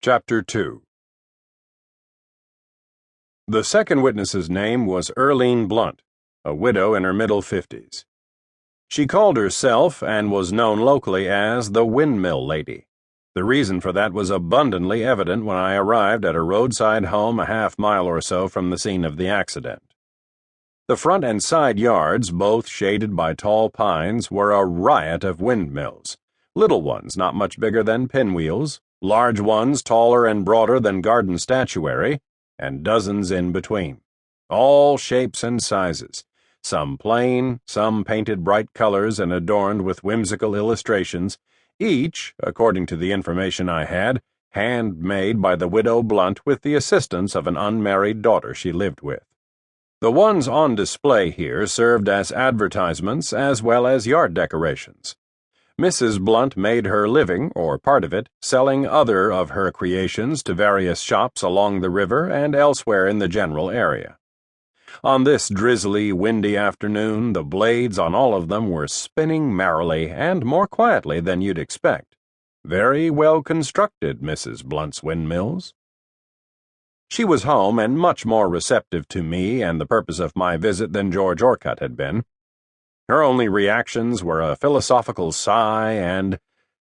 Chapter 2. The second witness's name was Earlene Blunt, a widow in her middle 50s. She called herself and was known locally as the Windmill Lady. The reason for that was abundantly evident when I arrived at her roadside home a half-mile or so from the scene of the accident. The front and side yards, both shaded by tall pines, were a riot of windmills, little ones not much bigger than pinwheels, large ones taller and broader than garden statuary, and dozens in between, all shapes and sizes, some plain, some painted bright colors and adorned with whimsical illustrations, each, according to the information I had, handmade by the widow Blunt with the assistance of an unmarried daughter she lived with. The ones on display here served as advertisements as well as yard decorations. Mrs. Blunt made her living, or part of it, selling other of her creations to various shops along the river and elsewhere in the general area. On this drizzly, windy afternoon, the blades on all of them were spinning merrily and more quietly than you'd expect. Very well constructed, Mrs. Blunt's windmills. She was home and much more receptive to me and the purpose of my visit than George Orcutt had been. Her only reactions were a philosophical sigh and,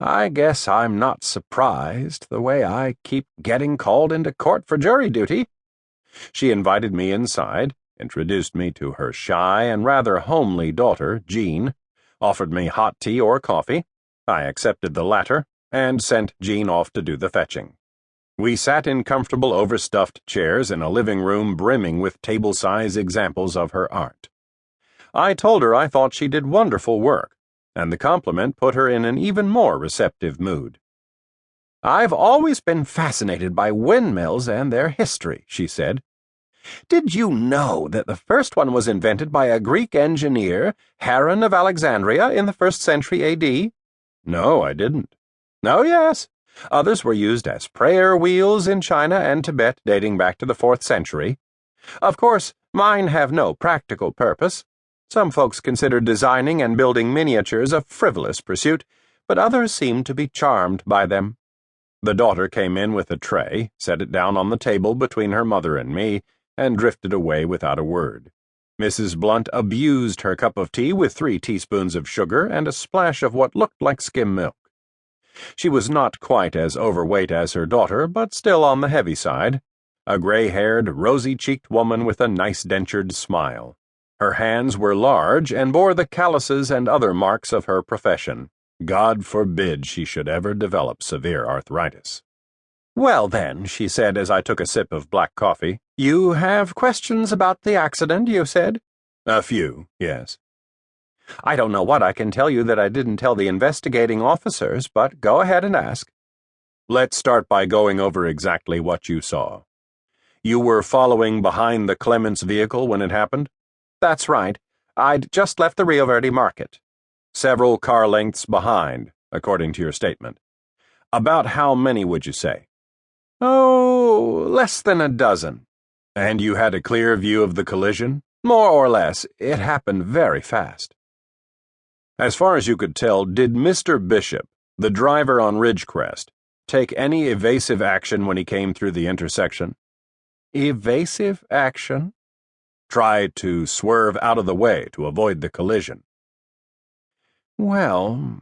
"I guess I'm not surprised the way I keep getting called into court for jury duty." She invited me inside, introduced me to her shy and rather homely daughter, Jean, offered me hot tea or coffee. I accepted the latter, and sent Jean off to do the fetching. We sat in comfortable overstuffed chairs in a living room brimming with table-size examples of her art. I told her I thought she did wonderful work, and the compliment put her in an even more receptive mood. "I've always been fascinated by windmills and their history," she said. "Did you know that the first one was invented by a Greek engineer, Heron of Alexandria, in the 1st century A.D.? "No, I didn't." "Oh, yes. Others were used as prayer wheels in China and Tibet dating back to the 4th century. Of course, mine have no practical purpose. Some folks consider designing and building miniatures a frivolous pursuit, but others seem to be charmed by them." The daughter came in with a tray, set it down on the table between her mother and me, and drifted away without a word. Mrs. Blunt abused her cup of tea with 3 teaspoons of sugar and a splash of what looked like skim milk. She was not quite as overweight as her daughter, but still on the heavy side, a gray-haired, rosy-cheeked woman with a nice dentured smile. Her hands were large and bore the calluses and other marks of her profession. God forbid she should ever develop severe arthritis. "Well, then," she said as I took a sip of black coffee, "you have questions about the accident, you said?" "A few, yes." "I don't know what I can tell you that I didn't tell the investigating officers, but go ahead and ask." "Let's start by going over exactly what you saw. You were following behind the Clements vehicle when it happened?" "That's right. I'd just left the Rio Verde market." "Several car lengths behind, according to your statement. About how many would you say?" "Oh, less than a dozen." "And you had a clear view of the collision?" "More or less. It happened very fast." "As far as you could tell, did Mr. Bishop, the driver on Ridgecrest, take any evasive action when he came through the intersection?" "Evasive action?" "Try to swerve out of the way to avoid the collision." "Well,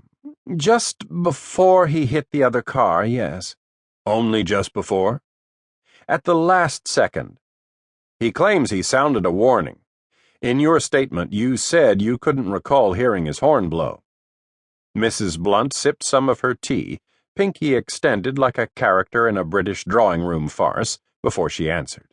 just before he hit the other car, yes." "Only just before?" "At the last second." "He claims he sounded a warning. In your statement, you said you couldn't recall hearing his horn blow." Mrs. Blunt sipped some of her tea, pinky extended like a character in a British drawing-room farce, before she answered.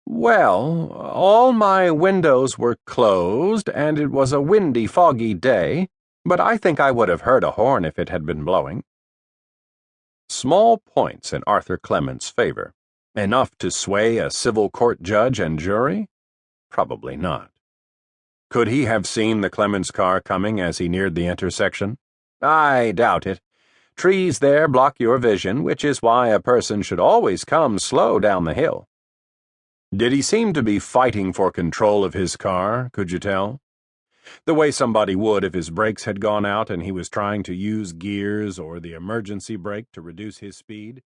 "Well, all my windows were closed, and it was a windy, foggy day, but I think I would have heard a horn if it had been blowing." Small points in Arthur Clements' favor. Enough to sway a civil court judge and jury? Probably not. Could he have seen the Clements car coming as he neared the intersection? I doubt it. Trees there block your vision, which is why a person should always come slow down the hill. Did he seem to be fighting for control of his car, could you tell? The way somebody would if his brakes had gone out and he was trying to use gears or the emergency brake to reduce his speed?